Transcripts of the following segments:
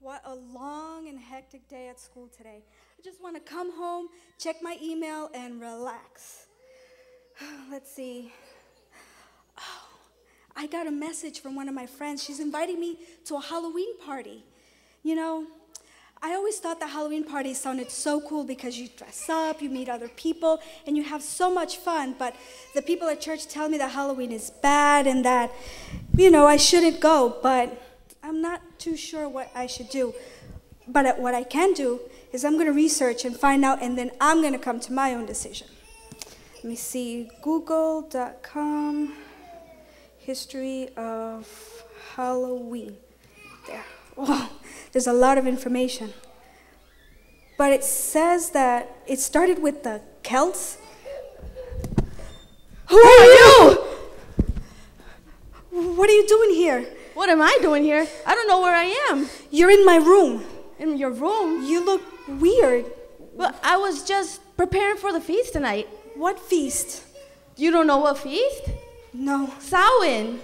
What a long and hectic day at school today. I just want to come home, check my email, and relax. Let's see. Oh, I got a message from one of my friends. She's inviting me to a Halloween party. You know, I always thought that Halloween parties sounded so cool because you dress up, you meet other people, and you have so much fun. But the people at church tell me that Halloween is bad and that, I shouldn't go. But I'm not too sure what I should do. But what I can do is I'm going to research and find out, and then I'm going to come to my own decision. Let me see, google.com, history of Halloween. There. Wow, there's a lot of information. But it says that it started with the Celts. Who are you? What are you doing here? What am I doing here? I don't know where I am. You're in my room. In your room? You look weird. Well, I was just preparing for the feast tonight. What feast? You don't know what feast? No. Samhain.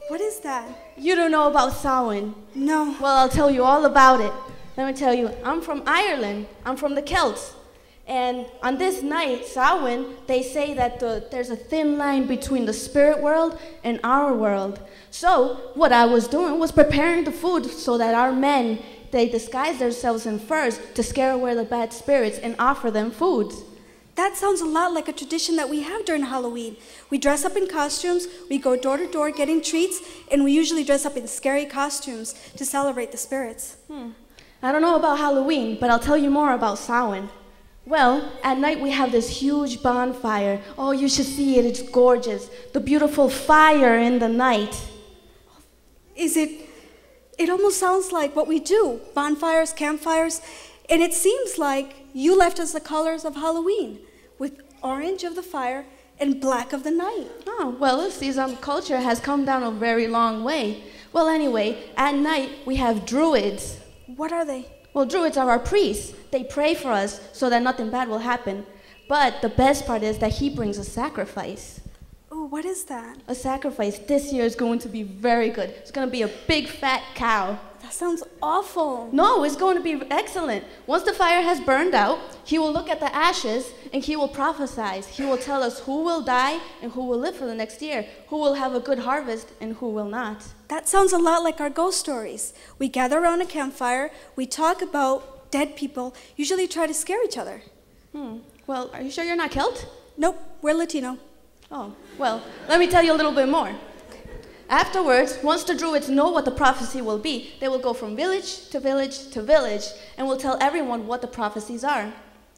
What is that? You don't know about Samhain? No. Well, I'll tell you all about it. Let me tell you, I'm from Ireland. I'm from the Celts. And on this night, Samhain, they say that there's a thin line between the spirit world and our world. So what I was doing was preparing the food so that our men, they disguise themselves in furs to scare away the bad spirits and offer them food. That sounds a lot like a tradition that we have during Halloween. We dress up in costumes, we go door to door getting treats, and we usually dress up in scary costumes to celebrate the spirits. I don't know about Halloween, but I'll tell you more about Samhain. Well, at night we have this huge bonfire. Oh, you should see it, it's gorgeous. The beautiful fire in the night. It almost sounds like what we do, bonfires, campfires, and it seems like you left us the colors of Halloween, with orange of the fire and black of the night. Oh, well, it seems culture has come down a very long way. Well, anyway, at night we have druids. What are they? Well, druids are our priests. They pray for us so that nothing bad will happen. But the best part is that he brings a sacrifice. Oh, what is that? A sacrifice this year is going to be very good. It's going to be a big fat cow. That sounds awful. No, it's going to be excellent. Once the fire has burned out, he will look at the ashes and he will prophesy. He will tell us who will die and who will live for the next year, who will have a good harvest and who will not. That sounds a lot like our ghost stories. We gather around a campfire, we talk about dead people, usually try to scare each other. Well, are you sure you're not Celt? Nope, we're Latino. Oh, well, let me tell you a little bit more. Afterwards, once the druids know what the prophecy will be, they will go from village to village to village and will tell everyone what the prophecies are.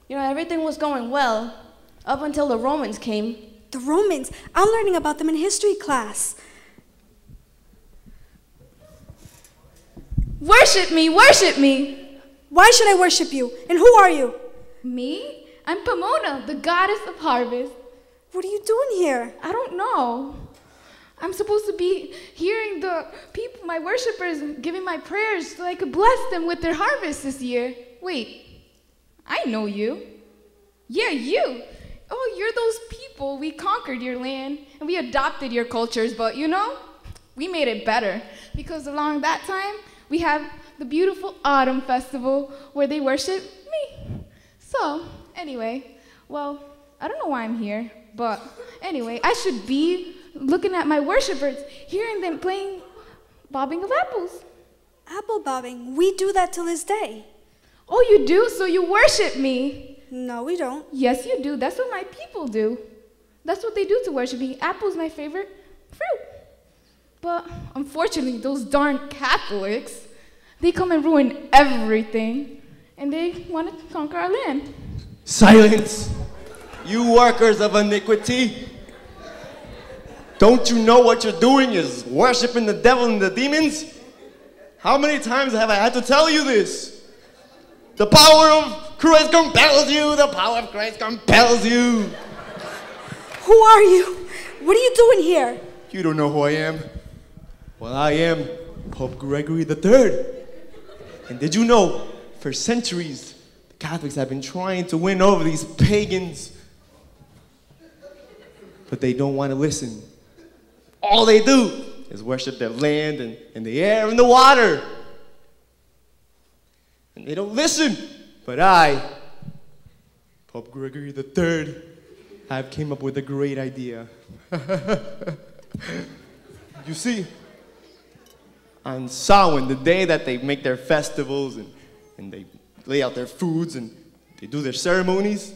Everything was going well up until the Romans came. The Romans? I'm learning about them in history class. Worship me, worship me. Why should I worship you? And who are you? Me? I'm Pomona, the goddess of harvest. What are you doing here? I don't know. I'm supposed to be hearing the people, my worshipers, giving my prayers so I could bless them with their harvest this year. Wait, I know you. Yeah, you. Oh, you're those people. We conquered your land and we adopted your cultures, but we made it better because along that time, we have the beautiful autumn festival where they worship me. So, anyway, well, I don't know why I'm here, but anyway, I should be looking at my worshipers, hearing them playing bobbing of apples. Apple bobbing? We do that till this day. Oh, you do? So you worship me? No, we don't. Yes, you do. That's what my people do. That's what they do to worship me. Apple's my favorite fruit. But unfortunately, those darn Catholics, they come and ruin everything, and they want to conquer our land. Silence, you workers of iniquity. Don't you know what you're doing is worshiping the devil and the demons? How many times have I had to tell you this? The power of Christ compels you. The power of Christ compels you. Who are you? What are you doing here? You don't know who I am? Well, I am Pope Gregory III. And did you know, for centuries, the Catholics have been trying to win over these pagans, but they don't want to listen. All they do is worship their land and the air and the water. and they don't listen. But I, Pope Gregory III, I've came up with a great idea. You see, on Samhain, the day that they make their festivals and they lay out their foods and they do their ceremonies,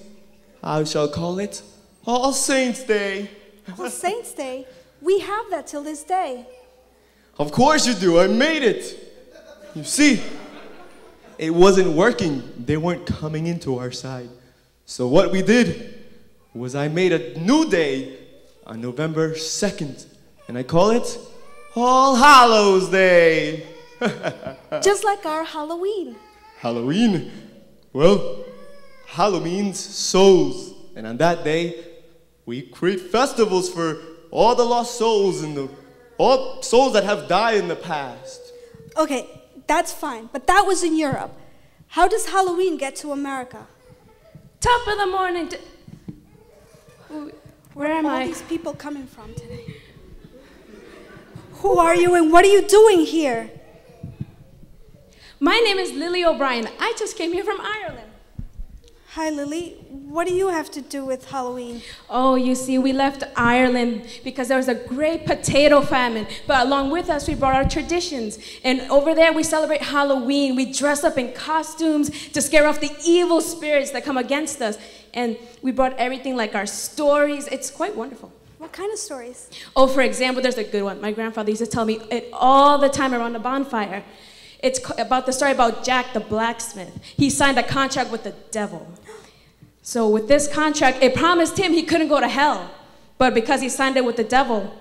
I shall call it All Saints' Day. All Saints' Day? We have that till this day. Of course you do. I made it. You see, it wasn't working. They weren't coming into our side. So what we did was I made a new day on November 2nd, and I call it All Hallows Day. Just like our Halloween. Halloween? Well, Hallow means souls. And on that day, we create festivals for all the lost souls and all souls that have died in the past. Okay, that's fine, but that was in Europe. How does Halloween get to America? Top of the morning. Where am all I? These people coming from today? Who are you and what are you doing here? My name is Lily O'Brien. I just came here from Ireland. Hi, Lily. What do you have to do with Halloween? Oh, you see, we left Ireland because there was a great potato famine. But along with us, we brought our traditions. And over there, we celebrate Halloween. We dress up in costumes to scare off the evil spirits that come against us. And we brought everything like our stories. It's quite wonderful. What kind of stories? Oh, for example, there's a good one. My grandfather used to tell me it all the time around the bonfire. It's about the story about Jack the blacksmith. He signed a contract with the devil. So with this contract, it promised him he couldn't go to hell. But because he signed it with the devil,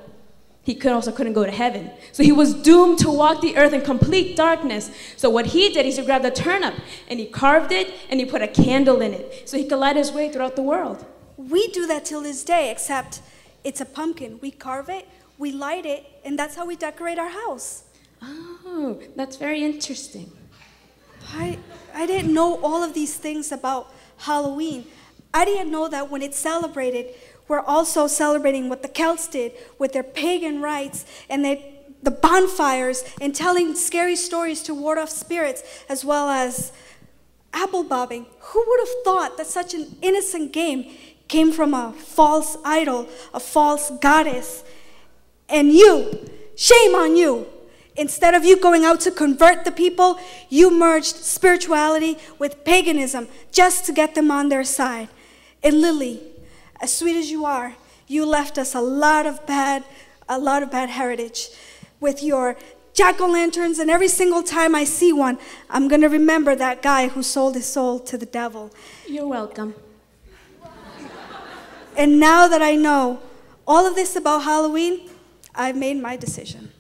he also couldn't go to heaven. So he was doomed to walk the earth in complete darkness. So what he did is he grabbed a turnip and he carved it and he put a candle in it so he could light his way throughout the world. We do that till this day, except it's a pumpkin. We carve it, we light it, and that's how we decorate our house. Oh, that's very interesting. I didn't know all of these things about Halloween. I didn't know that when it's celebrated, we're also celebrating what the Celts did with their pagan rites and the bonfires and telling scary stories to ward off spirits, as well as apple bobbing. Who would have thought that such an innocent game came from a false idol, a false goddess? And you, shame on you. Instead of you going out to convert the people, you merged spirituality with paganism just to get them on their side. And Lily, as sweet as you are, you left us a lot of bad heritage with your jack-o'-lanterns, and every single time I see one, I'm going to remember that guy who sold his soul to the devil. You're welcome. And now that I know all of this about Halloween, I've made my decision.